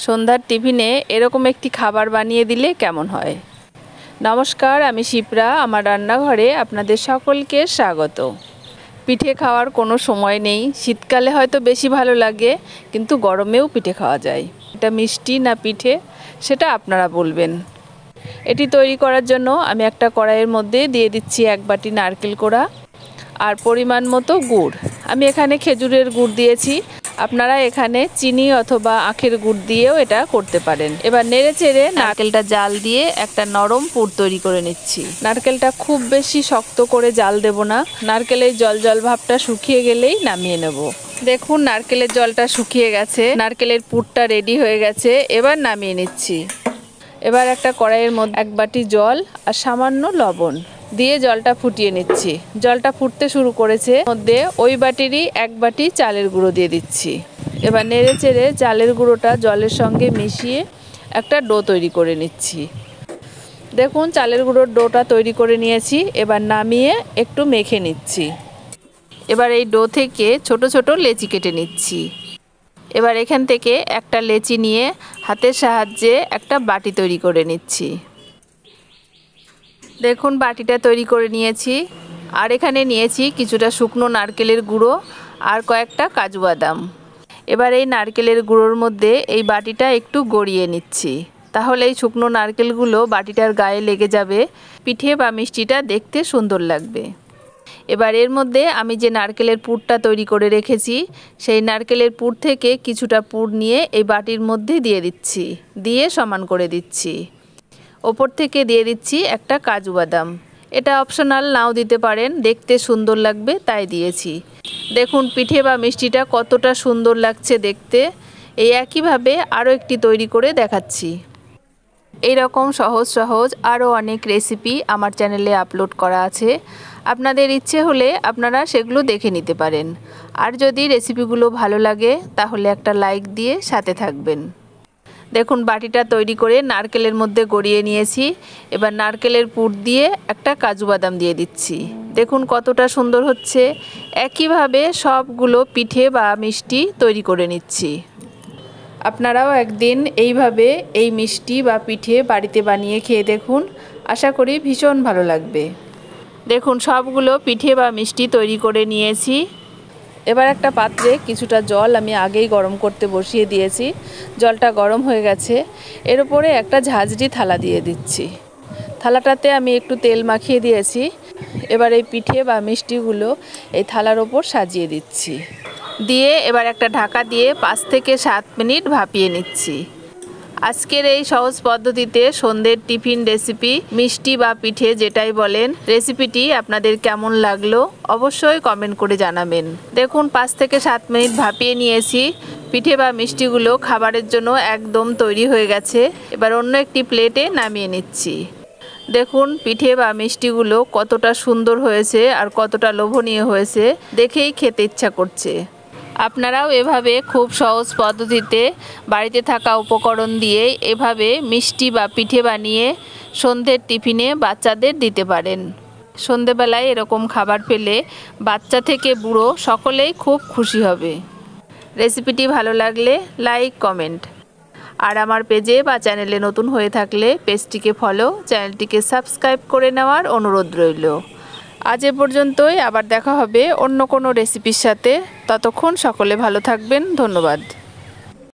সন্ধ্যার টিফিনে এরকম একটি খাবার বানিয়ে দিলে কেমন হয়। নমস্কার, আমি শিপ্রা। আমার রান্নাঘরে আপনাদের সকলকে স্বাগত। পিঠে খাওয়ার কোনো সময় নেই। শীতকালে হয়তো বেশি ভালো লাগে, কিন্তু গরমেও পিঠে খাওয়া যায়। এটা মিষ্টি না পিঠে সেটা আপনারা বলবেন। এটি তৈরি করার জন্য আমি একটা কড়াইয়ের মধ্যে দিয়ে দিচ্ছি 1 বাটি নারকেল কোড়া আর পরিমাণ মতো গুড়। আমি এখানে খেজুরের গুড় দিয়েছি, আপনারা এখানে চিনি অথবা আখের গুড় দিয়েও এটা করতে পারেন। এবার নেড়ে চেড়ে নারকেলটা জাল দিয়ে একটা নরম পুর তৈরি করে নিচ্ছি। নারকেলটা খুব বেশি শক্ত করে জাল দেব না, নারকেলের জল জল ভাবটা শুকিয়ে গেলেই নামিয়ে নেব। দেখুন নারকেলের জলটা শুকিয়ে গেছে, নারকেলের পুরটা রেডি হয়ে গেছে। এবার নামিয়ে নিচ্ছি। এবার একটা কড়াইয়ের মধ্যে 1 বাটি জল আর সামান্য লবণ দিয়ে জলটা ফুটিয়ে নিচ্ছি। জলটা ফুটতে শুরু করেছে, মধ্যে ওই বাটিরই 1 বাটি চালের গুঁড়ো দিয়ে দিচ্ছি। এবার নেড়ে চেড়ে চালের গুঁড়োটা জলের সঙ্গে মিশিয়ে একটা ডো তৈরি করে নিচ্ছি। দেখুন চালের গুঁড়োর ডোটা তৈরি করে নিয়েছি। এবার নামিয়ে একটু মেখে নিচ্ছি। এবার এই ডো থেকে ছোট ছোট লেচি কেটে নিচ্ছি। এবার এখান থেকে একটা লেচি নিয়ে হাতের সাহায্যে একটা বাটি তৈরি করে নিচ্ছি। দেখুন বাটিটা তৈরি করে নিয়েছি। আর এখানে নিয়েছি কিছুটা শুকনো নারকেলের গুঁড়ো আর কয়েকটা কাজু বাদাম। এবার এই নারকেলের গুঁড়োর মধ্যে এই বাটিটা একটু গড়িয়ে নিচ্ছি, তাহলে এই শুকনো নারকেলগুলো বাটিটার গায়ে লেগে যাবে, পিঠে বা মিষ্টিটা দেখতে সুন্দর লাগবে। এবার এর মধ্যে আমি যে নারকেলের পুরটা তৈরি করে রেখেছি, সেই নারকেলের পুর থেকে কিছুটা পুর নিয়ে এই বাটির মধ্যে দিয়ে দিচ্ছি, দিয়ে সমান করে দিচ্ছি। ওপর থেকে দিয়ে দিচ্ছি একটা কাজু বাদাম। এটা অপশনাল, নাও দিতে পারেন, দেখতে সুন্দর লাগবে তাই দিয়েছি। দেখুন পিঠে বা মিষ্টিটা কতটা সুন্দর লাগছে দেখতে। এই একইভাবে আরও একটি তৈরি করে দেখাচ্ছি। এই রকম সহজ সহজ আরও অনেক রেসিপি আমার চ্যানেলে আপলোড করা আছে, আপনাদের ইচ্ছে হলে আপনারা সেগুলো দেখে নিতে পারেন। আর যদি রেসিপিগুলো ভালো লাগে তাহলে একটা লাইক দিয়ে সাথে থাকবেন। দেখুন বাটিটা তৈরি করে নারকেলের মধ্যে গড়িয়ে নিয়েছি। এবার নারকেলের পুর দিয়ে একটা কাজু বাদাম দিয়ে দিচ্ছি। দেখুন কতটা সুন্দর হচ্ছে। একইভাবে সবগুলো পিঠে বা মিষ্টি তৈরি করে নিচ্ছি। আপনারাও একদিন এইভাবে এই মিষ্টি বা পিঠে বাড়িতে বানিয়ে খেয়ে দেখুন, আশা করি ভীষণ ভালো লাগবে। দেখুন সবগুলো পিঠে বা মিষ্টি তৈরি করে নিয়েছি। এবার একটা পাত্রে কিছুটা জল আমি আগেই গরম করতে বসিয়ে দিয়েছি। জলটা গরম হয়ে গেছে। এর উপরে একটা ঝাঁঝরি থালা দিয়ে দিচ্ছি। থালাটাতে আমি একটু তেল মাখিয়ে দিয়েছি। এবার এই পিঠে বা মিষ্টিগুলো এই থালার ওপর সাজিয়ে দিচ্ছি, দিয়ে এবার একটা ঢাকা দিয়ে 5 থেকে 7 মিনিট ভাপিয়ে নিচ্ছি। আজকের এই সহজ পদ্ধতিতে সন্ধ্যের টিফিন রেসিপি মিষ্টি বা পিঠে যেটাই বলেন, রেসিপিটি আপনাদের কেমন লাগলো অবশ্যই কমেন্ট করে জানাবেন। দেখুন 5 থেকে 7 মিনিট ভাপিয়ে নিয়েছি। পিঠে বা মিষ্টিগুলো খাবারের জন্য একদম তৈরি হয়ে গেছে। এবার অন্য একটি প্লেটে নামিয়ে নিচ্ছি। দেখুন পিঠে বা মিষ্টিগুলো কতটা সুন্দর হয়েছে আর কতটা লোভনীয় হয়েছে, দেখেই খেতে ইচ্ছা করছে। আপনারাও এভাবে খুব সহজ পদ্ধতিতে বাড়িতে থাকা উপকরণ দিয়ে এভাবে মিষ্টি বা পিঠে বানিয়ে সন্ধ্যের টিফিনে বাচ্চাদের দিতে পারেন। সন্ধেবেলায় এরকম খাবার পেলে বাচ্চা থেকে বুড়ো সকলেই খুব খুশি হবে। রেসিপিটি ভালো লাগলে লাইক কমেন্ট, আর আমার পেজে বা চ্যানেলে নতুন হয়ে থাকলে পেজটিকে ফলো, চ্যানেলটিকে সাবস্ক্রাইব করে নেওয়ার অনুরোধ রইল। আজ এ পর্যন্তই, আবার দেখা হবে অন্য কোনো রেসিপির সাথে। ততক্ষণ সকলে ভালো থাকবেন। ধন্যবাদ।